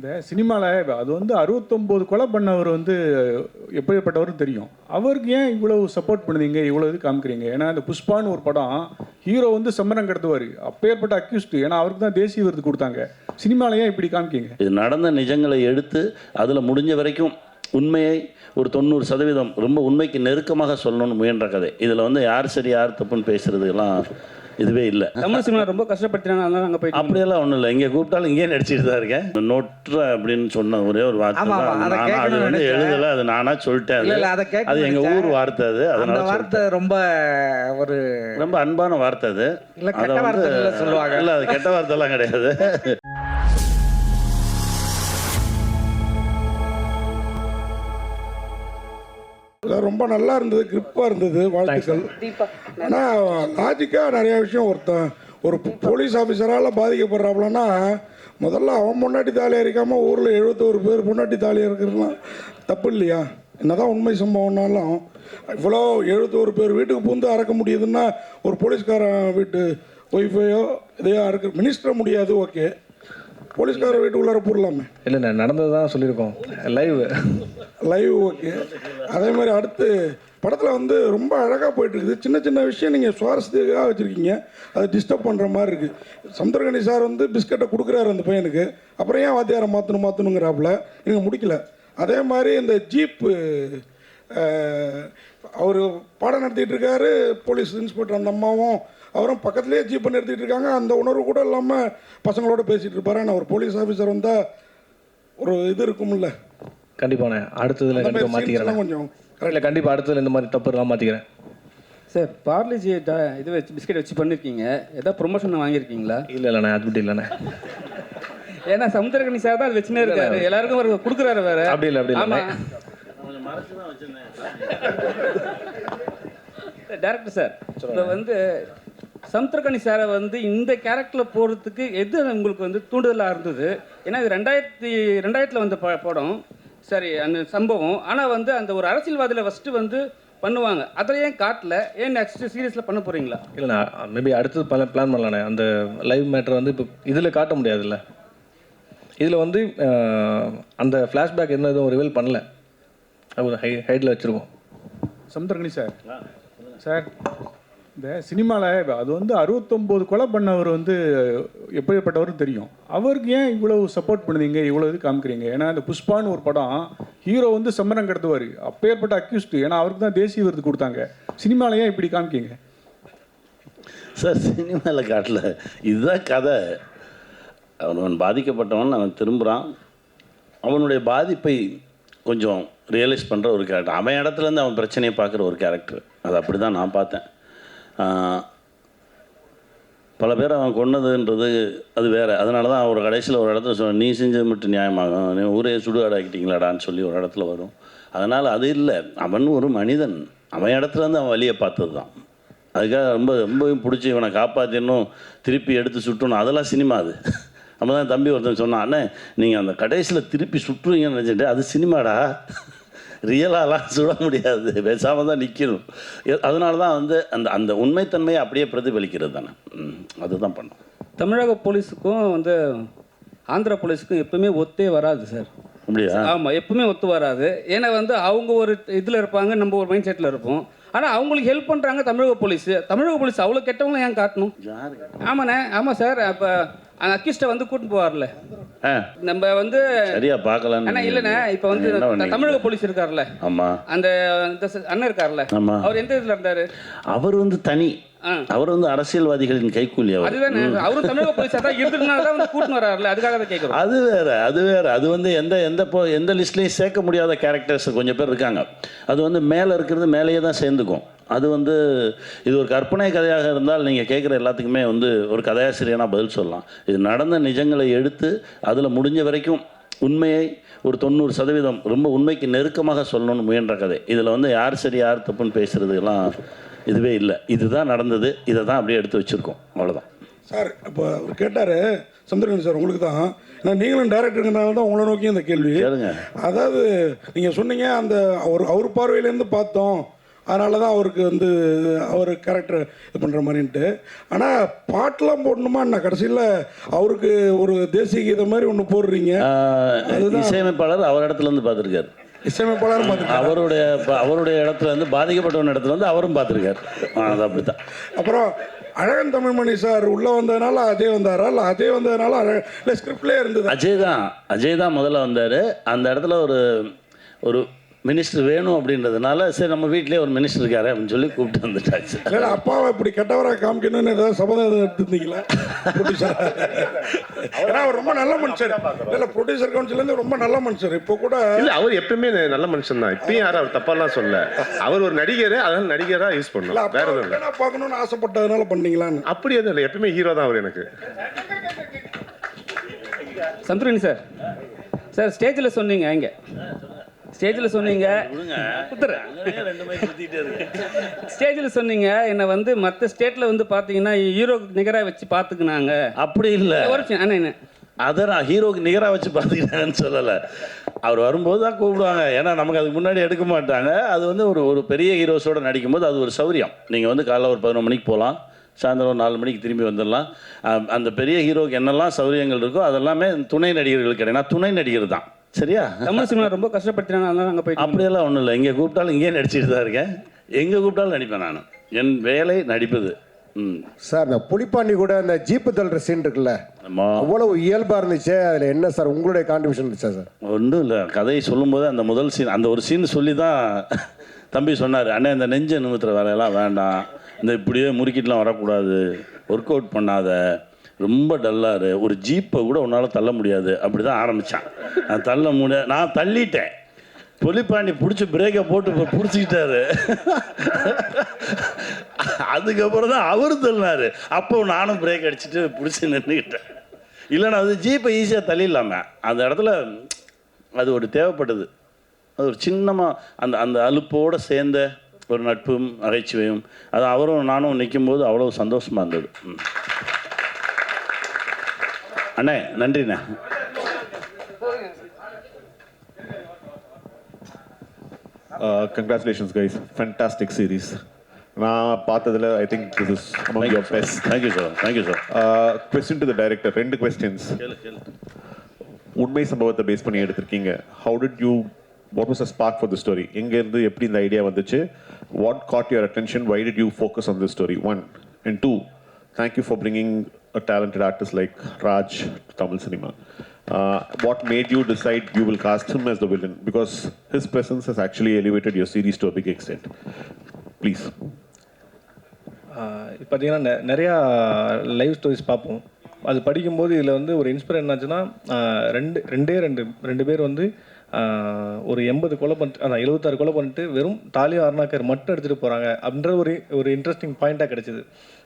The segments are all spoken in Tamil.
இந்த சினிமாவில் அது 69 கொலை பண்ணவர் எப்படிப்பட்டவரும் தெரியும். அவருக்கு ஏன் இவ்வளவு சப்போர்ட் பண்ணுவீங்க, இவ்வளோ இது காமிக்கிறீங்க? ஏன்னா இந்த புஷ்பான்னு ஒரு படம் ஹீரோ சம்மரம் கடத்துவார், அப்பேற்பட்ட அக்யூஸ்டு. ஏன்னா அவருக்கு தான் தேசிய விருது கொடுத்தாங்க. சினிமாவில் ஏன் இப்படி காமிக்கிங்க? இது நடந்த நிஜங்களை எடுத்து அதில் முடிஞ்ச வரைக்கும் உண்மையை ஒரு 90% ரொம்ப உண்மைக்கு நெருக்கமாக சொல்லணும்னு முயன்ற கதை. இதில் யார் சரி யார் தப்புன்னு பேசுறது எல்லாம் இதுவே இல்லை. தமிழ் சினிமா ரொம்ப கஷ்டப்பட்டாங்க. அதனால அங்கே போய் அப்படியெல்லாம் ஒன்றும் இல்லை. இங்கே கூப்பிட்டாலும் இங்கேயே நடிச்சிட்டு தான் இருக்கேன். நோட்ற அப்படின்னு சொன்ன ஒரே ஒரு வார்த்தை தான். அது எழுதலை, அது நானா சொல்லிட்டேன். அது எங்கள் ஊர் வார்த்தை. அது அதனால வார்த்தை ரொம்ப அன்பான வார்த்தை. அது சொல்லுவாங்க. இல்லை, அது கெட்ட வார்த்தைலாம் கிடையாது. ரொம்ப நல்லா இருந்தது, கிரிப்பாக இருந்தது. வாழ்த்துக்கள். ஆனால் லாஜிக்காக நிறைய விஷயம் ஒரு போலீஸ் ஆஃபீஸரால் பாதிக்கப்படுறாப்புலன்னா முதல்ல அவன் பொண்டாட்டி தாலியாக இருக்காமல் ஊரில் 71 பேர் பொண்டாட்டி தாலியாக இருக்கிறதுலாம் தப்பு இல்லையா? என்னதான் உண்மை சம்பவம்னாலும் இவ்வளோ 71 பேர் வீட்டுக்கு பூந்து அறக்க முடியுதுன்னா ஒரு போலீஸ்காரன் வீட்டு ஒய்ஃபையோ இதையோ அறக்க மினிஸ்டரை முடியாது. ஓகே, போலீஸ்கார வீட்டு உள்ளார போடலாமே. இல்லைண்ணே, நடந்தது தான் சொல்லியிருக்கோம். Live okay. அதே மாதிரி அடுத்து படத்தில் ரொம்ப அழகாக போயிட்டுருக்குது. சின்ன சின்ன விஷயம் நீங்கள் சுவாரஸ்யத்துக்காக வச்சுருக்கீங்க, அதை டிஸ்டர்ப் பண்ணுற மாதிரி இருக்குது. சமுத்திரகனி சார் பிஸ்கட்டை கொடுக்குறாரு அந்த பையனுக்கு, அப்புறம் ஏன் வாத்தியாரை மாற்றணுங்கிறாப்புல எனக்கு முடிக்கல. அதே மாதிரி இந்த ஜீப்பு அவர் பாடம் நடத்திட்டு இருக்காரு, போலீஸ் இன்ஸ்பெக்டர் அந்த அம்மாவும் அவரும் பக்கத்துலேயே ஜீப்பை நிறுத்திட்டு இருக்காங்க. அந்த உணர்வு கூட இல்லாமல் பசங்களோட பேசிகிட்டு இருப்பாரு. ஆனால் ஒரு போலீஸ் ஆஃபீஸர் வந்தால் ஒரு இது இருக்கும்ல. கண்டிப்பாண்ணே, அடுத்ததில் கண்டிப்பாக மாற்றிக்கிறேன். கொஞ்சம் கரெக்டில் கண்டிப்பாக அடுத்ததில் இந்த மாதிரி தப்புலாம் மாற்றிக்கிறேன். சார், பார்லிஜி இது வச்சு பிஸ்கெட் வச்சு பண்ணியிருக்கீங்க, ஏதாவது ப்ரொமோஷன் வாங்கியிருக்கீங்களா? இல்லைண்ணே, அது மட்டும் இல்லைண்ணே. ஏன்னா சமுத்திரகனி சார் தான் அது வச்சுனே இருக்காரு, எல்லாருக்கும் கொடுக்குறாரு வேறு. அப்படி இல்லை, அப்படி இல்லை. டேரக்டர் சார், இப்போ சமுத்திரகனி சாரை இந்த கேரக்டரில் போகிறதுக்கு எது உங்களுக்கு தூண்டுதலாக இருந்தது? ஏன்னா இது 2000 வந்த படம், சரி அந்த சம்பவம். ஆனால் அந்த ஒரு அரசியல்வாதியில் ஃபஸ்ட்டு பண்ணுவாங்க, அதில் ஏன் காட்டல? ஏன் நெக்ஸ்ட் சீரியஸில் பண்ண போகிறீங்களா? இல்லைண்ணா, மேபி அடுத்தது பிளான் பண்ணலாண்ணே. அந்த லைவ் மேட்டர் இப்போ இதில் காட்ட முடியாதுல்ல. இதில் அந்த ஃப்ளாஷ்பேக் என்ன எதுவும் ரிவீல் பண்ணல, அது ஹைட்டில் வச்சுருக்கோம். சமுத்திரகனி சார், இந்த சினிமாவில் அது 69 கொலை பண்ணவர் எப்படிப்பட்டவரும் தெரியும். அவருக்கு ஏன் இவ்வளவு சப்போர்ட் பண்ணுவீங்க, இவ்வளோ இது காமிக்கிறீங்க? ஏன்னா இந்த புஷ்பான்னு ஒரு படம் ஹீரோ சம்மரம் கடத்துவார், அப்பேற்பட்ட அக்யூஸ்டு. ஏன்னா அவருக்கு தான் தேசிய விருது கொடுத்தாங்க. சினிமாவில் ஏன் இப்படி காமிக்கிங்க? சார், சினிமாவில் காட்டல, இதுதான் கதை. அவன் பாதிக்கப்பட்டவன், அவன் திரும்புகிறான், அவனுடைய பாதிப்பை கொஞ்சம் ரியலைஸ் பண்ணுற ஒரு கேரக்டர். அவன் இடத்துலேருந்து அவன் பிரச்சனையை பார்க்குற ஒரு கேரக்டர். அது அப்படி தான் நான் பார்த்தேன். பல பேர் அவன் கொன்னதுன்றது அது வேறு. அதனால தான் ஒரு கடைசியில் ஒரு இடத்துல சொன்ன, நீ செஞ்சது மட்டும் நியாயமாகும், நீ ஊரே சுடுகாடாக்கிட்டீங்களாடான்னு சொல்லி ஒரு இடத்துல வரும். அதனால் அது இல்லை, அவன் ஒரு மனிதன், அவன் இடத்துலேருந்து அவன் வழியை பார்த்தது தான். அதுக்காக ரொம்பவும் பிடிச்சி இவனை காப்பாற்றினும் திருப்பி எடுத்து சுட்டணும், அதெல்லாம் சினிமா. அது நம்ம தான் தம்பி ஒருத்தன் சொன்னான், அண்ணே நீங்கள் அந்த கடைசியில் திருப்பி சுட்டுருவீங்கன்னு நினச்சிட்டு, அது சினிமாடா, ரியலாலாம் சுட முடியாது, பேசாமல் தான் நிற்கணும். அதனால தான் அந்த அந்த உண்மைத்தன்மையை அப்படியே பிரதிபலிக்கிறது தானே, அதுதான் பண்ணோம். தமிழக போலீஸுக்கும் ஆந்திரா போலீஸுக்கும் எப்பவுமே ஒத்தே வராது சார். அப்படியா? ஆமாம், எப்பவுமே ஒத்து வராது. ஏன்னா அவங்க ஒரு இதில் இருப்பாங்க, நம்ம ஒரு மைண்ட் செட்டில் இருப்போம். ஆனால் அவங்களுக்கு ஹெல்ப் பண்ணுறாங்க தமிழக போலீஸ். தமிழக போலீஸ் அவ்வளோ கெட்டவங்களும் ஏன் காட்டணும்? ஆமாண்ணே, ஆமாம் சார். அப்போ அந்த அக்யூஸ்டை கூட்டிட்டு போவார்ல, நம்ம சரியா பார்க்கலாம். ஆனால் இல்லைண்ணே, இப்போ தமிழக போலீஸ் இருக்கார்ல, ஆமாம், அந்த அண்ணன் இருக்கார்ல, அவர் எந்த இதில் இருந்தார்? அவர் தனி, அவர் அரசியல்வாதிகளின் கைக்கூலி. அதுதானே, அவரும் தமிழக போலீஸாக தான் இருந்ததுனால தான் கூட்டின்னு வராருல, அதுக்காக தான் கேட்குறோம். அது வேறு. அது எந்த லிஸ்ட்லேயும் சேர்க்க முடியாத கேரக்டர்ஸ் கொஞ்சம் பேர் இருக்காங்க. அது மேலே இருக்கிறது மேலேயே தான் சேர்ந்துக்கும். அது இது ஒரு கற்பனை கதையாக இருந்தால் நீங்கள் கேட்குற எல்லாத்துக்குமே ஒரு கதையாசிரியனா பதில் சொல்லலாம். இது நடந்த நிஜங்களை எடுத்து அதில் முடிஞ்ச வரைக்கும் உண்மையை ஒரு 90% ரொம்ப உண்மைக்கு நெருக்கமாக சொல்லணும்னு முயன்ற கதை. இதில் யார் சரி யார் தப்புன்னு பேசுறது எல்லாம் இதுவே இல்லை. இதுதான் நடந்தது, இதை தான் அப்படியே எடுத்து வச்சுருக்கோம், அவ்வளோதான். சார், இப்போ அவர் கேட்டார் சந்திரகன் சார், உங்களுக்கு தான், ஏன்னா நீங்களும் டைரக்டருங்கிறனால தான் உங்களை நோக்கி இந்த கேள்வி. அதாவது நீங்கள் சொன்னீங்க, அந்த அவர் பார்வையிலேருந்து பார்த்தோம், அதனால தான் அவருக்கு வந்து அவர் கேரக்டர் இது பண்ணுற மாதிரின்ட்டு. ஆனால் பாட்டெலாம் போடணுமா என்ன, கடைசியில் அவருக்கு ஒரு தேசிய கீதம் மாதிரி ஒன்று போடுறீங்க. இசையமைப்பாளர் அவர் இடத்துல இருந்து பார்த்துருக்காரு. இசையமைப்பாளர் அவருடைய இடத்துல இருந்து பாதிக்கப்பட்டவன் இடத்துல வந்து அவரும் பார்த்துருக்காரு. அது அப்படித்தான். அப்புறம் அழகன் தமிழ்மணி சார் உள்ளே வந்ததுனால அஜய் வந்தாரா, இல்லை அஜய் வந்ததுனால இல்லை ஸ்கிரிப்ட்லேயே இருந்தது? அஜய் தான் முதல்ல வந்தார். அந்த இடத்துல ஒரு மினிஸ்டர் வேணும் அப்படின்றதுனால சரி நம்ம வீட்டிலே ஒரு மினிஸ்டர் இருக்காரு அப்படின்னு சொல்லி கூப்பிட்டு வந்துட்டாச்சு. இல்லை அப்பாவை இப்படி கெட்டவராக காமிக்கணும்னு ஏதாவது சபதம் எடுத்துருந்தீங்களா ப்ரொடியூசர்? ஏன்னா அவர் ரொம்ப நல்ல மனுஷர். இல்லை ப்ரொடியூசர் கவுன்சிலேருந்து ரொம்ப நல்ல மனுஷர். இப்போ கூட இல்லை அவர் எப்பயுமே நல்ல மனுஷன் தான். இப்பயும் யாரும் அவர் தப்பாலாம் சொல்ல. அவர் ஒரு நடிகர், அதனால நடிகராக யூஸ் பண்ணலாம். வேற எதுவும் இல்லை. பார்க்கணும்னு ஆசைப்பட்டதுனால பண்ணீங்களான்னு? அப்படி எதுவும் இல்லை. எப்பயுமே ஹீரோ தான் அவர் எனக்கு. சந்துரணி சார், சார் ஸ்டேஜில் சொன்னீங்க, இங்கே ஸ்டேஜில் சொன்னீங்க, ஸ்டேஜில் சொன்னீங்க என்னை வந்து மற்ற ஸ்டேட்டில் வந்து பார்த்தீங்கன்னா ஹீரோக்கு நிகராக வச்சு பார்த்துக்கினாங்க. அப்படி இல்லை, அண்ணா அதை நான் ஹீரோக்கு நிகராக வச்சு பார்த்துக்கிட்டாங்கன்னு சொல்லலை. அவர் வரும்போது தான் கூப்பிடுவாங்க. ஏன்னா நமக்கு அதுக்கு முன்னாடி எடுக்க மாட்டாங்க. அது வந்து ஒரு பெரிய ஹீரோஸோடு நடிக்கும்போது அது ஒரு சௌரியம். நீங்கள் வந்து காலைல ஒரு 11 மணிக்கு போகலாம், சாயந்தரம் ஒரு 4 மணிக்கு திரும்பி வந்துடலாம். அந்த பெரிய ஹீரோக்கு என்னெல்லாம் சௌரியங்கள் இருக்கோ அதெல்லாமே துணை நடிகர்களுக்கு கிடையாது. நான் துணை நடிகர் தான். சரியா? தமிழ் சினிமா ரொம்ப கஷ்டப்படுத்தினாங்க, அதனால நாங்கள் போய். அப்படியெல்லாம் ஒன்றும் இல்லை. இங்கே கூப்பிட்டாலும் இங்கேயே நடிச்சுட்டு தான் இருக்கேன். எங்கே கூப்பிட்டாலும் நடிப்பேன். நான் என் வேலை நடிப்பது. சார் இந்த புலிப்பாண்டி கூட அந்த ஜீப்பு தள்ளுற சீன் இருக்குல்ல, அவ்வளவு இயல்பாக இருந்துச்சு. அதில் என்ன சார் உங்களுடைய கான்ட்ரிபியூஷன் இருந்துச்சா சார்? ஒன்றும் இல்லை, கதையை சொல்லும்போது அந்த முதல் சீன், அந்த ஒரு சீன் சொல்லி தான் தம்பி சொன்னார், அண்ணே இந்த நெஞ்சை நிமித்துற வேலையெல்லாம் வேண்டாம், இந்த இப்படியே முறுக்கிட்டுலாம் வரக்கூடாது, ஒர்க் அவுட் பண்ணாத, ரொம்ப டல்லாரு, ஒரு ஜீப்பை கூட உன்னால் தள்ள முடியாது. அப்படி தான் ஆரம்பித்தான். நான் தள்ளிட்டேன். புலிப்பாண்டி பிடிச்சி பிரேக்கை போட்டு பிடிச்சிக்கிட்டாரு. அதுக்கப்புறம் தான் அவர் தள்ளினார். அப்போ நானும் பிரேக் அடிச்சுட்டு பிடிச்சி நின்றுக்கிட்டேன். இல்லைன்னா அது ஜீப்பை ஈஸியாக தள்ளிடலாமே. அந்த இடத்துல அது ஒரு தேவைப்படுது. அது ஒரு சின்னமாக அந்த அலுப்போடு சேர்ந்த ஒரு நட்பும் நகைச்சுவையும் அது அவரும் நானும் நிற்கும்போது அவ்வளோ சந்தோஷமாக இருந்தது. அண்ணே நன்றிண்ணே. Congratulations guys, fantastic series. நான் பார்த்ததில் I think this is among your best. Thank you sir. Thank you sir. Question to the director. 2 questions. உண்மை சம்பவத்தை பேஸ் பண்ணி எடுத்திருக்கீங்க. How did you, what was the spark for the story? எங்கேருந்து எப்படி இந்த ஐடியா வந்துச்சு? What caught your attention? Why did you focus on this story? 1 and 2, thank you for bringing a talented artist like Raj to Tamil cinema. What made you decide you will cast him as the villain? Because his presence has actually elevated your series to a big extent. Please. பார்த்தீங்கன்னா நிறையா லைவ் ஸ்டோரிஸ் பார்ப்போம். அது படிக்கும்போது இதில் வந்து ஒரு இன்ஸ்பைர் என்னாச்சுன்னா, ரெண்டு பேர் வந்து ஒரு 80 கொலை பண்ணிட்டு, 76 கொலை பண்ணிட்டு வெறும் தாலியும் அருணாக்கர் மட்டும் எடுத்துகிட்டு போகிறாங்க அப்படின்ற ஒரு இன்ட்ரெஸ்டிங் பாயிண்ட்டாக கிடச்சிது.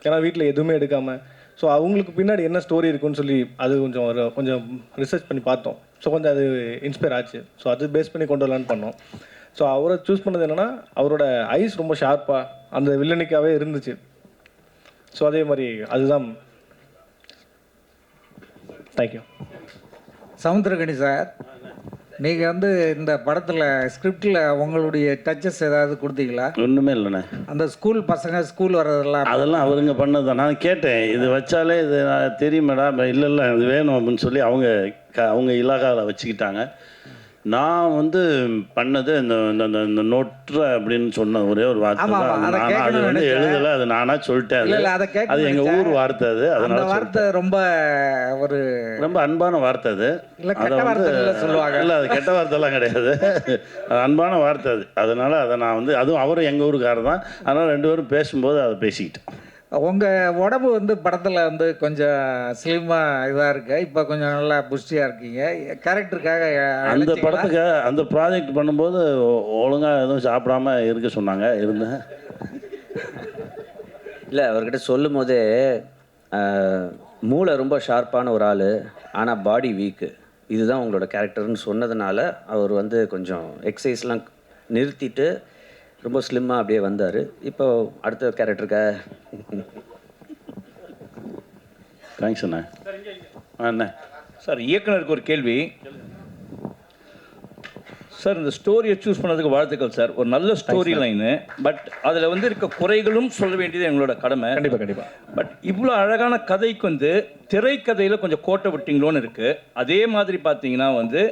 ஏன்னா வீட்டில் எதுவுமே எடுக்காமல். ஸோ அவங்களுக்கு பின்னாடி என்ன ஸ்டோரி இருக்குன்னு சொல்லி அது கொஞ்சம் ரிசர்ச் பண்ணி பார்த்தோம். ஸோ கொஞ்சம் அது இன்ஸ்பயர் ஆச்சு. ஸோ அது பேஸ் பண்ணி கொண்டு வரலான்னு பண்ணோம். ஸோ அவரை சூஸ் பண்ணது என்னென்னா, அவரோட ஐஸ் ரொம்ப ஷார்ப்பாக அந்த வில்லனிக்காகவே இருந்துச்சு. ஸோ அதே மாதிரி அதுதான். தேங்க்யூ. சமுத்திரகனி சார், நீங்கள் வந்து இந்த படத்தில் ஸ்கிரிப்டில் உங்களுடைய டச்சஸ் ஏதாவது கொடுத்தீங்களா? ஒன்றுமே இல்லைண்ணே. அந்த ஸ்கூல் வர்றதெல்லாம் அதெல்லாம் அவருங்க பண்ணது தான். நான் கேட்டேன், இது வச்சாலே இது தெரியுமேடா, இல்லை இது வேணும் அப்படின்னு சொல்லி அவங்க இலாகாவில் வச்சுக்கிட்டாங்க. நான் வந்து பண்ணது இந்த நோட்ற அப்படின்னு சொன்ன ஒரே ஒரு வார்த்தை தான். அது வந்து எழுதலை, அது நானாக சொல்லிட்டேன். அது எங்கள் ஊர் வார்த்தை. அது அதனால வார்த்தை ரொம்ப அன்பான வார்த்தை. அது இல்லை, அது கெட்ட வார்த்தைலாம் கிடையாது. அது அன்பான வார்த்தை. அதனால அதை நான் வந்து, அதுவும் அவரும் எங்கள் ஊருக்காரர் தான். அதனால் 2 பேரும் பேசும்போது அதை பேசிக்கிட்டேன். உங்கள் உடம்பு வந்து படத்தில் வந்து கொஞ்சம் ஸ்லிம்மாக இதாக இருக்கு. இப்போ கொஞ்சம் நல்லா புஷ்டியாக இருக்கீங்க. கேரக்டருக்காக அந்த படத்துக்கு அந்த ப்ராஜெக்ட் பண்ணும்போது ஒழுங்காக எதுவும் சாப்பிடாம இருக்க சொன்னாங்க. இருந்தேன். இல்லை, அவர்கிட்ட சொல்லும் போதே மூளை ரொம்ப ஷார்ப்பான ஒரு ஆள், ஆனால் பாடி வீக்கு, இதுதான் உங்களோட கேரக்டர்னு சொன்னதுனால அவர் வந்து கொஞ்சம் எக்ஸசைஸ்லாம் நிறுத்திட்டு ரொம்ப ஸ்லிம்மாக அப்படியே வந்தார். இப்போ அடுத்த கேரக்டருக்கா? தேங்க்ஸ் அண்ணா. அண்ணா சார், இயக்குனருக்கு ஒரு கேள்வி. சார் இந்த ஸ்டோரியை சூஸ் பண்ணதுக்கு வாழ்த்துக்கள் சார். ஒரு நல்ல ஸ்டோரி லைனு, பட் அதில் வந்து இருக்க குறைகளும் சொல்ல வேண்டியது எங்களோட கடமை. கண்டிப்பாக. பட் இவ்வளோ அழகான கதைக்கு வந்து திரைக்கதையில் கொஞ்சம் கோட்டை விட்டிங்களோன்னு இருக்குது. அதே மாதிரி பார்த்தீங்கன்னா வந்து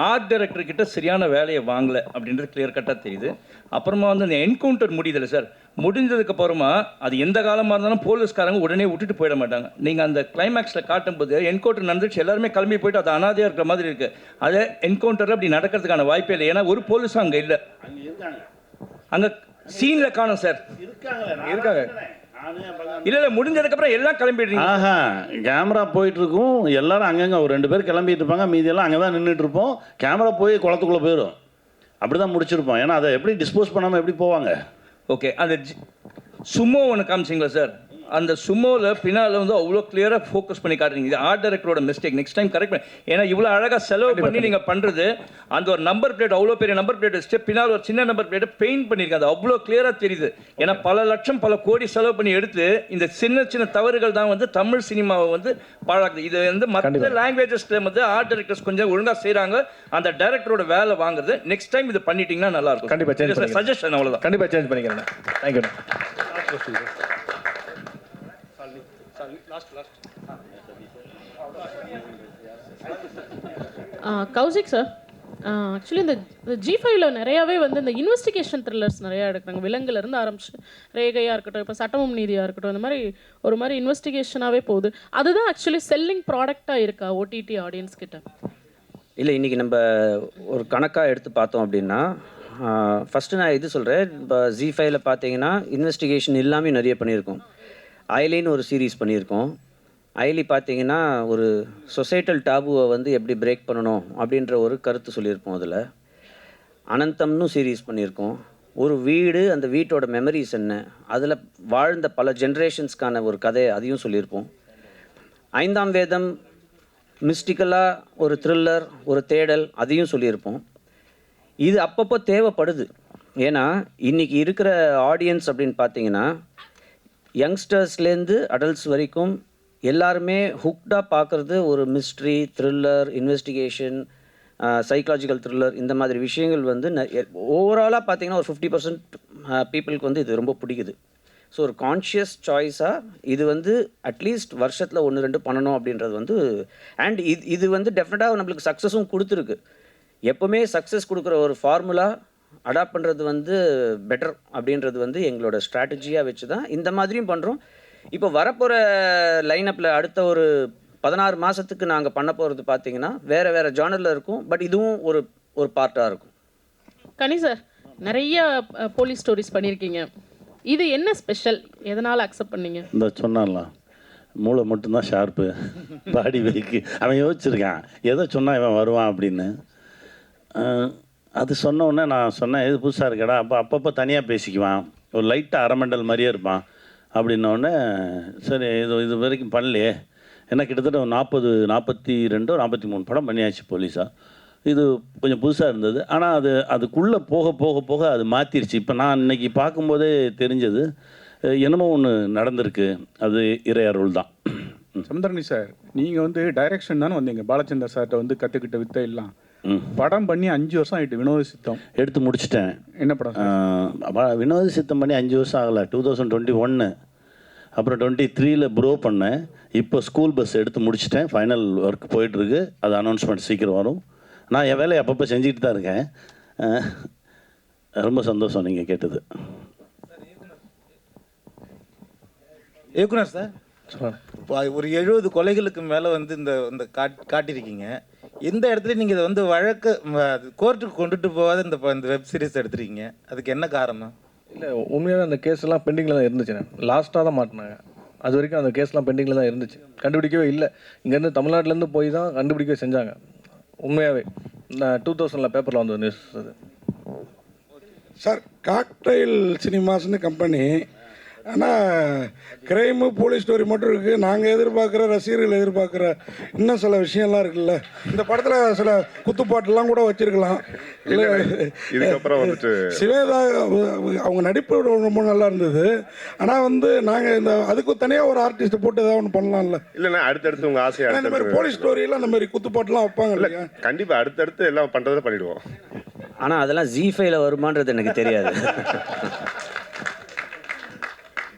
ஆர்ட் டைரக்டர் கிட்ட சரியான வேலையை வாங்கலை அப்படின்றது கிளியர் கட்டாக தெரியுது. அப்புறமா வந்து அந்த என்கவுண்டர் முடியுதில்ல சார், முடிஞ்சதுக்கு அப்புறமா அது எந்த காலமாக இருந்தாலும் போலீஸ்காரங்க உடனே விட்டுட்டு போயிட மாட்டாங்க. நீங்கள் அந்த கிளைமேக்ஸில் காட்டும்போது என்கவுண்டர் நடந்துச்சு, எல்லாருமே கிளம்பி போயிட்டு அது அனாதையாக இருக்கிற மாதிரி இருக்குது. அதே என்கவுண்டரில் அப்படி நடக்கிறதுக்கான வாய்ப்பே இல்லை. ஏன்னா ஒரு போலீஸும் அங்கே இல்லை, அங்கே சீனில் காணும் சார். இருக்காங்க இல்லை முடிஞ்சதுக்கப்புறம் எல்லாம் கிளம்பிடுறீங்க. கேமரா போயிட்டு இருக்கும், எல்லாரும் அங்கங்கே ஒரு 2 பேர் கிளம்பிட்டு இருப்பாங்க, மீதியெல்லாம் அங்கே தான் நின்றுட்டு இருப்போம். கேமரா போய் குளத்துக்குள்ளே போயிடும். அப்படி தான் முடிச்சிருப்போம். ஏன்னா அதை எப்படி டிஸ்போஸ் பண்ணாமல் எப்படி போவாங்க? ஓகே, அந்த சுமோ ஒன்று காமிச்சிங்களா சார், அந்த சுமோவில் பின்னால் வந்து அவ்வளோ கிளியராக ஃபோக்கஸ் பண்ணி காட்டுறீங்க. இது ஆர்ட் டைரக்டரோட மிஸ்டேக். நெக்ஸ்ட் டைம் கரெக்ட் பண்ணி, ஏன்னா இவ்வளோ அழகாக செலவு பண்ணி நீங்கள் பண்ணுறது, அந்த ஒரு நம்பர் பிளேட் அவ்வளோ பெரிய நம்பர் பிளேட் வச்சுட்டு பின்னால் ஒரு சின்ன நம்பர் பிளேட்டை பெயிண்ட் பண்ணியிருக்காங்க. அது அவ்வளோ கிளியராக தெரியுது. ஏன்னா பல லட்சம் பல கோடி செலவு பண்ணி எடுத்து இந்த சின்ன சின்ன தவறுகள் தான் வந்து தமிழ் சினிமாவை வந்து பாழாக்குது. இது வந்து மற்ற லாங்குவேஜஸ்ல வந்து ஆர்ட் டைரக்டர்ஸ் கொஞ்சம் ஒழுங்காக செய்கிறாங்க. அந்த டைரக்டரோட வேலை வாங்குறது. நெக்ஸ்ட் டைம் இது பண்ணிட்டீங்கன்னா நல்லா இருக்கும். கண்டிப்பாக சஜஷன் அவ்வளோதான். கண்டிப்பாக சேஞ்ச் பண்ணிக்கிறேன். தேங்க்யூ. கௌசிக் சார், ஆக்சுவலி இந்த G5ல நிறையாவே வந்து இந்த இன்வெஸ்டிகேஷன் த்ரில்லர்ஸ் நிறையா எடுக்கிறாங்க. விலங்குலேருந்து ஆரம்பிச்சு ரேகையாக இருக்கட்டும், இப்போ சட்டமும் நீதியாக இருக்கட்டும், இந்த மாதிரி ஒரு மாதிரி இன்வெஸ்டிகேஷனாகவே போகுது. அதுதான் ஆக்சுவலி செல்லிங் ப்ராடக்டாக இருக்கா ஓடிடி ஆடியன்ஸ் கிட்ட? இல்லை, இன்றைக்கி நம்ம ஒரு கணக்காக எடுத்து பார்த்தோம் அப்படின்னா, ஃபஸ்ட்டு நான் இது சொல்கிறேன். இப்போ G5ல பார்த்தீங்கன்னா இன்வெஸ்டிகேஷன் எல்லாமே நிறைய பண்ணியிருக்கோம். ஐலின்னு ஒரு சீரீஸ் பண்ணியிருக்கோம். ஐலி பார்த்தீங்கன்னா ஒரு சொசைட்டல் டாபுவை வந்து எப்படி பிரேக் பண்ணணும் அப்படின்ற ஒரு கருத்து சொல்லியிருப்போம். அதில் அனந்தம்னு சீரீஸ் பண்ணியிருக்கோம். ஒரு வீடு, அந்த வீட்டோட மெமரிஸ் என்ன, அதில் வாழ்ந்த பல ஜென்ரேஷன்ஸ்க்கான ஒரு கதை, அதையும் சொல்லியிருப்போம். 5ஆம் வேதம் மிஸ்டிக்கலாக ஒரு த்ரில்லர், ஒரு தேடல், அதையும் சொல்லியிருப்போம். இது அப்பப்போ தேவைப்படுது. ஏன்னா இன்றைக்கி இருக்கிற ஆடியன்ஸ் அப்படின்னு பார்த்தீங்கன்னா யங்ஸ்டர்ஸ்லேருந்து அடல்ட்ஸ் வரைக்கும் எல்லாருமே ஹுக்டாக பார்க்குறது ஒரு mystery, thriller, investigation, psychological thriller, இந்த மாதிரி விஷயங்கள் வந்து ஓவராலாக பார்த்தீங்கன்னா ஒரு 50% பீப்புளுக்கு வந்து இது ரொம்ப பிடிக்குது. ஸோ ஒரு கான்ஷியஸ் சாய்ஸாக இது வந்து அட்லீஸ்ட் வருஷத்தில் 1-2 பண்ணணும் அப்படின்றது வந்து, அண்ட் இது வந்து டெஃபினட்டாக நம்மளுக்கு சக்ஸஸும் கொடுத்துருக்கு. எப்போவுமே சக்ஸஸ் கொடுக்குற ஒரு ஃபார்முலா அடாப்ட் பண்ணுறது வந்து பெட்டர் அப்படின்றது வந்து எங்களோட ஸ்ட்ராட்டஜியாக வச்சு தான் இந்த மாதிரியும் பண்ணுறோம். இப்போ வரப்போகிற லைனப்பில் அடுத்த ஒரு 16 மாதத்துக்கு நாங்கள் பண்ண போகிறது பார்த்தீங்கன்னா வேறு ஜானரில் இருக்கும். பட் இதுவும் ஒரு பார்ட்டாக இருக்கும். கனி சார், நிறைய போலீஸ் ஸ்டோரிஸ் பண்ணியிருக்கீங்க. இது என்ன ஸ்பெஷல்? எதனால் அக்செப்ட் பண்ணீங்க? இந்த சொன்னான்லாம் மூளை மட்டும்தான் ஷார்ப்பு, பாடி வெயிக்கு. அவன் யோசிச்சிருக்கான் எதை சொன்னால் இவன் வருவான் அப்படின்னு. அது சொன்ன உடனே நான் சொன்னேன், இது புதுசாக இருக்கடா. அப்பப்போ தனியாக பேசிக்குவான், ஒரு லைட்டாக அரமண்டல் மாதிரியே இருப்பான் அப்படின்னோடனே, சரி இது வரைக்கும் பண்ணலையே. ஏன்னா கிட்டத்தட்ட 42 43 படம் பண்ணியாச்சு போலீஸாக. இது கொஞ்சம் புதுசாக இருந்தது. ஆனால் அதுக்குள்ளே போக அது மாற்றிருச்சு. இப்போ நான் இன்றைக்கி பார்க்கும்போதே தெரிஞ்சது என்னமோ ஒன்று நடந்திருக்கு. அது இறை அருள் தான். சமுத்திரகனி சார், நீங்கள் வந்து டைரக்ஷன் தானே வந்தீங்க. பாலச்சந்தர் சார்கிட்ட வந்து கற்றுக்கிட்ட வித்தை எல்லாம் படம் பண்ணி 5 வருஷம் ஆகிட்டு. வினோத சித்தம் எடுத்து முடிச்சிட்டேன். என்ன படம்? வினோத சித்தம் பண்ணி 5 வருஷம் ஆகலை. 2021, அப்புறம் 23ல் ப்ரோ பண்ணேன். இப்போ ஸ்கூல் பஸ் எடுத்து முடிச்சிட்டேன். ஃபைனல் ஒர்க் போயிட்டுருக்கு. அது அனௌன்ஸ்மெண்ட் சீக்கிரம் வரும். நான் என் வேலையை அப்பப்போ செஞ்சுக்கிட்டு தான் இருக்கேன். ரொம்ப சந்தோஷம் நீங்கள் கேட்டது. இயக்குனர் சார், ஒரு 70 கொலைகளுக்கு மேலே வந்து இந்த காட்டியிருக்கீங்க. எந்த இடத்துல நீங்கள் இதை வந்து வழக்கு கோர்ட்டுக்கு கொண்டுட்டு போகாத இந்த வெப் சீரிஸ் எடுத்துருக்கீங்க. அதுக்கு என்ன காரணம்? இல்லை, உண்மையாக அந்த கேஸ் எல்லாம் பெண்டிங்கில் தான் இருந்துச்சு. லாஸ்ட்டாக தான் மாட்டினாங்க. அது வரைக்கும் அந்த கேஸ்லாம் பெண்டிங்கில் தான் இருந்துச்சு. கண்டுபிடிக்கவே இல்லை. இங்கேருந்து தமிழ்நாட்டிலேருந்து போய் தான் கண்டுபிடிக்கவே செஞ்சாங்க. உண்மையாகவே 2000 பேப்பரில் வந்த நியூஸ் அது. சார், காக்டைல் சினிமாஸ்னு கம்பெனி. ஆனால் கிரைமு போலீஸ் ஸ்டோரி மட்டும் இருக்குது. நாங்கள் எதிர்பார்க்குற, ரசிகர்கள் எதிர்பார்க்குற இன்னும் சில விஷயம்லாம் இருக்குல்ல. இந்த படத்தில் சில குத்துப்பாட்டெல்லாம் கூட வச்சுருக்கலாம். இல்லை, இதுக்கப்புறம் வந்துட்டு சிவேதா அவங்க நடிப்பு ரொம்ப நல்லா இருந்தது. ஆனால் வந்து நாங்கள் அதுக்கு தனியாக ஒரு ஆர்டிஸ்ட்டை போட்டு ஏதாவது ஒன்று பண்ணலாம்ல. இல்லைண்ணா, அடுத்தடுத்து உங்கள் ஆசையாக இந்த மாதிரி போலீஸ் ஸ்டோரியெல்லாம் அந்த மாதிரி குத்துப்பாட்டெல்லாம் வைப்பாங்க இல்லையா? கண்டிப்பாக அடுத்தடுத்து எல்லாம் பண்ணுறதை பண்ணிவிடுவோம். ஆனால் அதெல்லாம் ஜி5ல வருமானது எனக்கு தெரியாது.